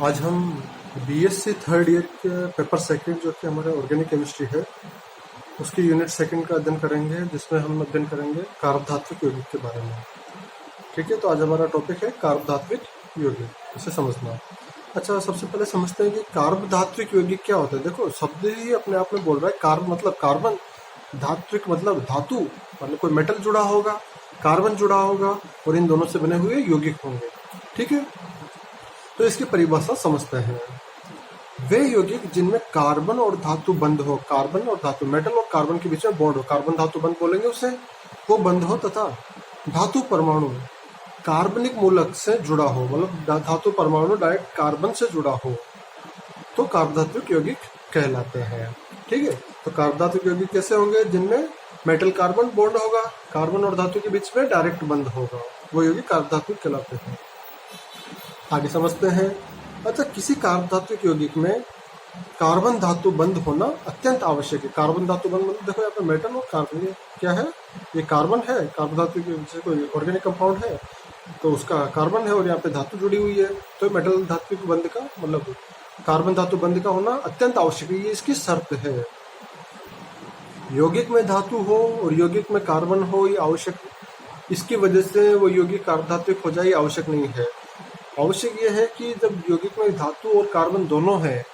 आज हम BSc third year के पेपर सेकंड जो कि हमारा ऑर्गेनिक केमिस्ट्री है उसकी यूनिट सेकंड का अध्ययन करेंगे, जिसमें हम अध्ययन करेंगे कार्बधात्विक यौगिक के बारे में। ठीक है, तो आज हमारा टॉपिक है कार्बधात्विक यौगिक, इसे समझना। अच्छा, सबसे पहले समझते हैं कि कार्बधात्विक यौगिक क्या होता है। देखो, शब्द ही अपने आप में बोल रहा है। कार्ब मतलब कार्बन, धात्विक मतलब धातु, मतलब कोई मेटल जुड़ा होगा, कार्बन जुड़ा होगा और इन दोनों से बने हुए यौगिक होंगे। ठीक है, तो इसकी परिभाषा समझते हैं। वे यौगिक जिनमें कार्बन और धातु बंध हो, कार्बन और धातु, मेटल और कार्बन के बीच में बॉन्ड हो, कार्बन धातु बंध बोलेंगे उसे, वो बंध हो, तथा धातु परमाणु कार्बनिक मूलक से जुड़ा हो, मतलब धातु परमाणु डायरेक्ट कार्बन से जुड़ा हो, तो कार्बधात्विक यौगिक कहलाते हैं। ठीक है, तो कार्बधात्विक यौगिक कैसे होंगे? जिनमें मेटल कार्बन बॉन्ड होगा, कार्बन और धातु के बीच में डायरेक्ट बंध होगा, वो यौगिक कार्बधात्विक कहलाते हैं। आगे समझते हैं। अच्छा, किसी कार्बधात्विक यौगिक में कार्बन धातु बंध होना अत्यंत आवश्यक है। कार्बन धातु बंध मतलब देखो यहाँ पे मेटल और कार्बन, ये क्या है? ये कार्बन है। कार्बधात्विक जैसे कोई ऑर्गेनिक कंपाउंड है तो उसका कार्बन है और यहाँ पे धातु जुड़ी हुई है, तो मेटल धात्विक बंध का मतलब कार्बन धातु बंध का होना अत्यंत आवश्यक है, ये इसकी शर्त है। यौगिक में धातु हो और यौगिक में कार्बन हो, ये आवश्यक, इसकी वजह से वो यौगिक कार्बधात्विक हो जाए, ये आवश्यक नहीं है। आवश्यक यह है कि जब यौगिक में धातु और कार्बन दोनों है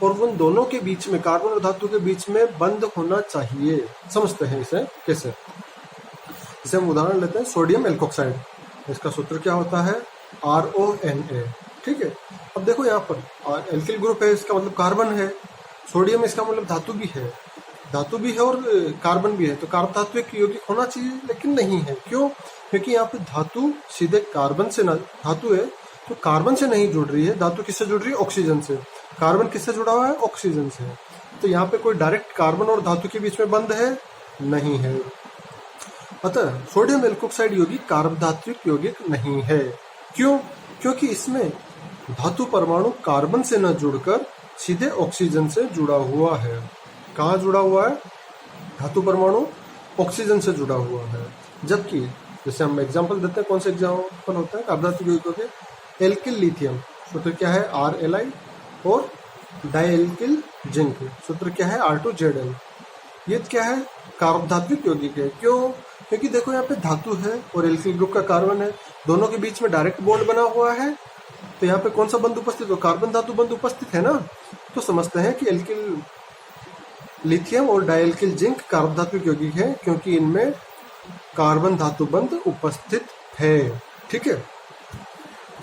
और उन दोनों के बीच में, कार्बन और धातु के बीच में बंध होना चाहिए। समझते हैं इसे कैसे। जैसे हम उदाहरण लेते हैं, सोडियम एल्कोक्साइड, इसका सूत्र क्या होता है? RONA। ठीक है, अब देखो यहाँ पर एल्किल ग्रुप है, इसका मतलब कार्बन है। सोडियम, इसका मतलब धातु भी है, धातु भी है और कार्बन भी है, तो कार्बधात्विक यौगिक होना चाहिए, लेकिन नहीं है। क्यों? क्योंकि यहाँ पे धातु सीधे कार्बन से, ना धातु है तो कार्बन से नहीं जुड़ रही है, धातु किससे जुड़ रही है? ऑक्सीजन से। कार्बन किससे जुड़ा हुआ है? ऑक्सीजन से। तो यहाँ पे कोई डायरेक्ट कार्बन और धातु के बीच में बंध है? नहीं है। अतः सोडियम एल्कोक्साइड यौगिक कार्बधात्विक यौगिक नहीं है। क्यों? क्योंकि इसमें धातु परमाणु कार्बन से न जुड़कर सीधे ऑक्सीजन से जुड़ा हुआ है। कहाँ जुड़ा हुआ है? धातु परमाणु ऑक्सीजन से जुड़ा हुआ है। जबकि जैसे हम एग्जांपल देते हैं, कौन सा एग्जांपल होता है कार्बधात्विक यौगिकों के? एल्किल लिथियम, सूत्र क्या है? RLi, और डाइएल्किल जिंक, सूत्र क्या है? R2Zl। ये क्या है? कार्बधात्विक यौगिक है। क्यों? क्योंकि देखो यहाँ पे धातु है और एल्किल ग्रुप का कार्बन है, दोनों के बीच में डायरेक्ट बॉन्ड बना हुआ है, तो यहाँ पे कौन सा बंध उपस्थित हो? कार्बन धातु बंध उपस्थित है ना। तो समझते हैं कि एल्किल लिथियम और डाइएल्किल जिंक कार्बधात्विक यौगिक है, क्योंकि इनमें कार्बन धातु बंध उपस्थित है। ठीक है,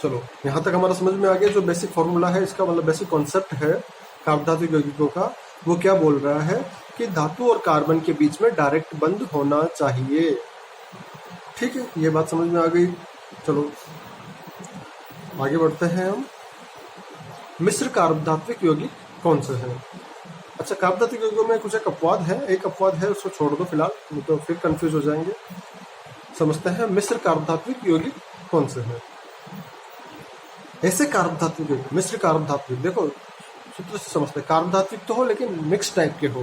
चलो यहाँ तक हमारा समझ में आ गया। जो बेसिक फॉर्मूला है इसका, मतलब बेसिक कॉन्सेप्ट है कार्बधात्विक यौगिकों का, वो क्या बोल रहा है कि धातु और कार्बन के बीच में डायरेक्ट बंध होना चाहिए। ठीक है, ये बात समझ में आ गई। चलो आगे बढ़ते हैं हम। मिश्र कार्बधात्विक यौगिक कौन से हैं? अच्छा, कार्बधात्विक यौगिकों में कुछ एक अपवाद है, उसको छोड़ दो फिलहाल, नहीं तो फिर कंफ्यूज हो जाएंगे। समझते हैं मिश्र कार्बधात्विक यौगिक कौन से हैं। ऐसे कार्बधात्विक, मिश्र कार्बधात्विक, देखो सूत्र से समझते हैं, कार्बधात्विक तो हो लेकिन मिक्स टाइप के हो,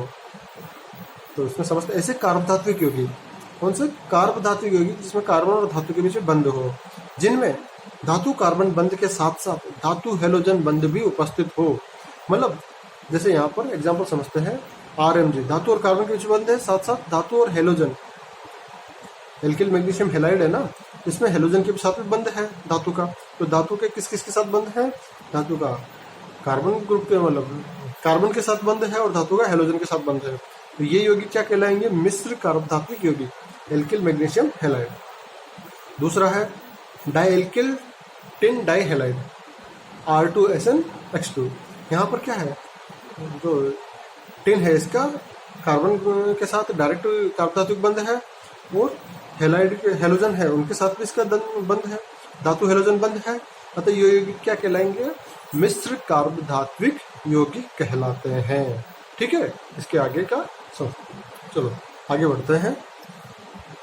तो इसमें समझते ऐसे कार्बधात्विक यौगिक कौन से? कार्बधात्विक यौगिक जिसमें कार्बन और धातु के बीच में बंध हो, जिनमें धातु कार्बन बंध के साथ साथ धातु हेलोजन बंध भी उपस्थित हो। मतलब जैसे यहाँ पर एग्जाम्पल समझते हैं, RMG, धातु और कार्बन के बीच में बंध है, साथ साथ धातु और हेलोजन, एल्किल मैग्नीशियम हेलाइड है ना, इसमें हेलोजन के साथ भी बंध है धातु का। तो धातु के किस किस के साथ बंध है? धातु का कार्बन ग्रुप के, मतलब कार्बन के साथ बंध है, और धातु का हेलोजन के साथ बंध है। तो ये यौगिक क्या कहलाएंगे? मिश्र कार्बधात्विक यौगिक, एल्किल मैग्नीशियम हेलाइड। दूसरा है डाइएल्किल टिन डाइहेलाइड, R2SnH2। यहाँ पर क्या है? जो टिन है इसका कार्बन के साथ डायरेक्ट कार्बधात्विक बंध है, और हेलाइड के हेलोजन है उनके साथ भी इसका बंध है, धातु हेलोजन बंध है। अतः ये यौगिक क्या कहलाएंगे? मिश्र कार्बधात्विक यौगिक कहलाते हैं। ठीक है, इसके आगे का चलो आगे बढ़ते हैं।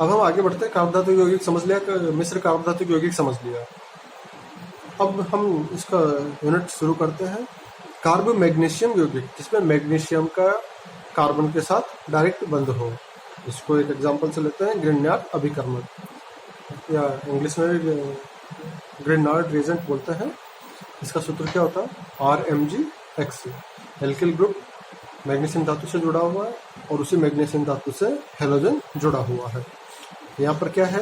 अब हम आगे बढ़ते हैं, कार्बधात्विक यौगिक समझ लिया, मिश्र कार्बधात्विक यौगिक समझ लिया। अब हम इसका यूनिट शुरू करते हैं। कार्ब मैग्नीशियम यौगिक, जिसमें मैग्नीशियम का कार्बन के साथ डायरेक्ट बंध हो। इसको एक एग्जांपल से लेते हैं, ग्रिग्नार्ड अभिकर्मक, या इंग्लिश में ग्रिग्नार्ड रिएजेंट बोलते हैं। इसका सूत्र क्या होता है? RMgHc। एल्किल ग्रुप मैग्नीशियम धातु से जुड़ा हुआ है और उसी मैग्नीशियम धातु से हेलोजन जुड़ा हुआ है। यहाँ पर क्या है?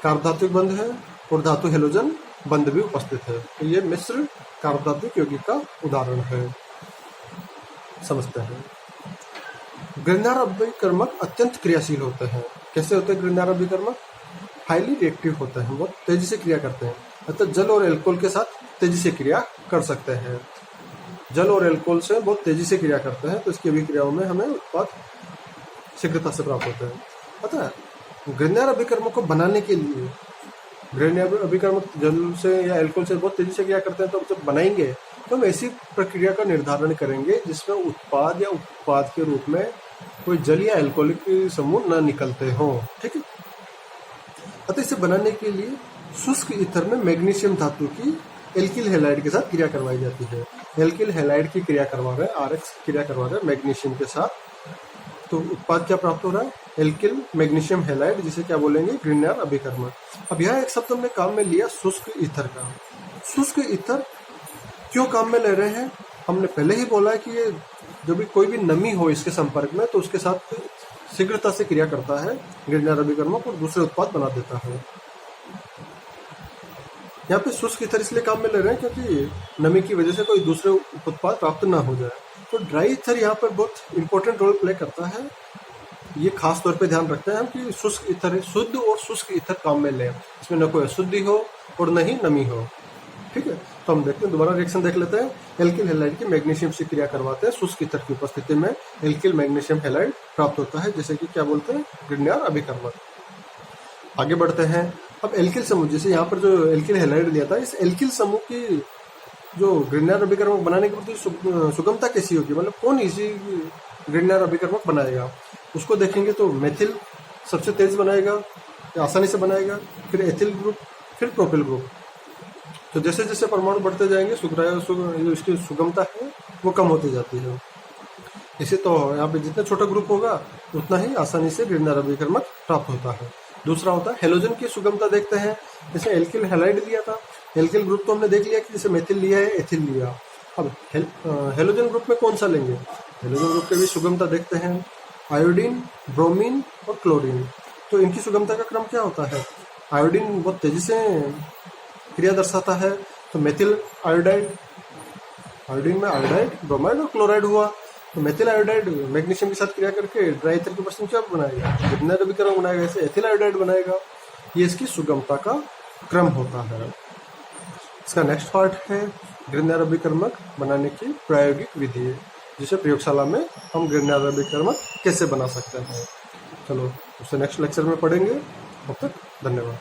कार्बधातुक बंध है और धातु हेलोजन बंध भी उपस्थित है। तो ये मिश्र कार्बधातुक यौगिक का उदाहरण है। समझते हैं। ग्रिग्नार अभिकर्मक अत्यंत क्रियाशील होते हैं। कैसे होते हैं ग्रिग्नार अभिकर्मक? हाईली रिएक्टिव होते हैं, बहुत तेजी से क्रिया करते हैं, अतः जल और एल्कोहल के साथ तेजी से क्रिया कर सकते हैं। जल और एल्कोहल से बहुत तेजी से क्रिया करते हैं, तो इसकी अभिक्रियाओं में हमें उत्पाद शीघ्रता से प्राप्त होते हैं। अतः ग्रिग्नार अभिकर्मक को बनाने के लिए, ग्रिग्नार अभिकर्मक जल से या एल्कोहल से बहुत तेजी से क्रिया करते हैं, तो जब बनाएंगे तो हम ऐसी प्रक्रिया का निर्धारण करेंगे जिसमें उत्पाद या उत्पाद के रूप में कोई जल या एल्कोहलिक समूह न निकलते हों। ठीक है। अतः इसे बनाने के लिए शुष्क ईथर में मैग्नीशियम धातु की एल्किल हैलाइड के साथ क्रिया करवाई जाती है। एल्किल हैलाइड की क्रिया करवा रहे हैं, RX क्रिया करवा रहे हैं मैग्नीशियम के साथ, तो उत्पाद क्या प्राप्त हो रहा है? एल्किल मैग्नीशियम हैलाइड, जिसे क्या बोलेंगे? ग्रिग्नार अभिकर्मक। अब यहाँ एक शब्द हमने काम में लिया शुष्क ईथर का। शुष्क ईथर क्यों काम में ले रहे हैं? हमने पहले ही बोला है कि ये जब भी कोई भी नमी हो इसके संपर्क में तो उसके साथ शीघ्रता से क्रिया करता है ग्रिग्नार अभिकर्मक और दूसरे उत्पाद बना देता है। यहाँ पे शुष्क ईथर इसलिए काम में ले रहे हैं क्योंकि नमी की वजह से कोई दूसरे उत्पाद प्राप्त ना हो जाए। तो ड्राई ईथर यहाँ पर बहुत इंपॉर्टेंट रोल प्ले करता है। ये खास तौर पे ध्यान रखते हैं हम कि शुष्क ईथर, शुद्ध और शुष्क ईथर काम में लें, इसमें न कोई अशुद्धि हो और न ही नमी हो। ठीक है। तो हम देखते हैं, दोबारा रिएक्शन देख लेते हैं। एल्किल हैलाइड की मैग्नीशियम से क्रिया करवाते हैं, शुष्क ईथर की उपस्थिति में एल्किल मैग्नीशियम हैलाइड प्राप्त होता है, जैसे कि क्या बोलते हैं? ग्रिग्नार अभिकर्मक। आगे बढ़ते हैं। अब एल्किल समूह, जैसे यहाँ पर जो एल्किल हैलाइड लिया था, इस एल्किल समूह की जो ग्रिग्नार अभिकर्मक बनाने के प्रति सुगमता कैसी होगी, मतलब कौन इसी ग्रिग्नार अभिकर्मक बनाएगा, उसको देखेंगे। तो मेथिल सबसे तेज बनाएगा, आसानी से बनाएगा, फिर एथिल ग्रुप, फिर प्रोपिल ग्रुप। तो जैसे जैसे परमाणु बढ़ते जाएंगे जो इसकी सुगमता है वो कम होती जाती है। इसे तो यहाँ पे जितना छोटा ग्रुप होगा उतना ही आसानी से ग्रिग्नार अभिकर्मक प्राप्त होता है। दूसरा होता है हेलोजन की सुगमता। देखते हैं, जैसे एल्किल हैलाइड लिया था, एल्किल ग्रुप तो हमने देख लिया कि जैसे मेथिल लिया है, एथिल लिया। अब हेलोजन ग्रुप में कौन सा लेंगे? हेलोजन ग्रुप के भी सुगमता देखते हैं, आयोडीन, ब्रोमीन और क्लोरीन। तो इनकी सुगमता का क्रम क्या होता है? आयोडीन बहुत तेजी से क्रिया दर्शाता है, तो मेथिल आयोडाइड, आयोडीन में आयोडाइड, ब्रोमाइड और क्लोराइड हुआ। तो मेथिल आयोडाइड मैग्नीशियम के साथ क्रिया करके ड्राई ईथर की उपस्थिति क्या बनाएगा? ग्रिग्नार अभिकर्मक बनाएगा, ऐसे एथिल आयोडाइड बनाएगा। ये इसकी सुगमता का क्रम होता है। इसका नेक्स्ट पार्ट है ग्रिग्नार अभिकर्मक बनाने की प्रायोगिक विधि, जिसे प्रयोगशाला में हम ग्रिग्नार अभिकर्मक कैसे बना सकते हैं। चलो उसे नेक्स्ट लेक्चर में पढ़ेंगे। तब तक धन्यवाद।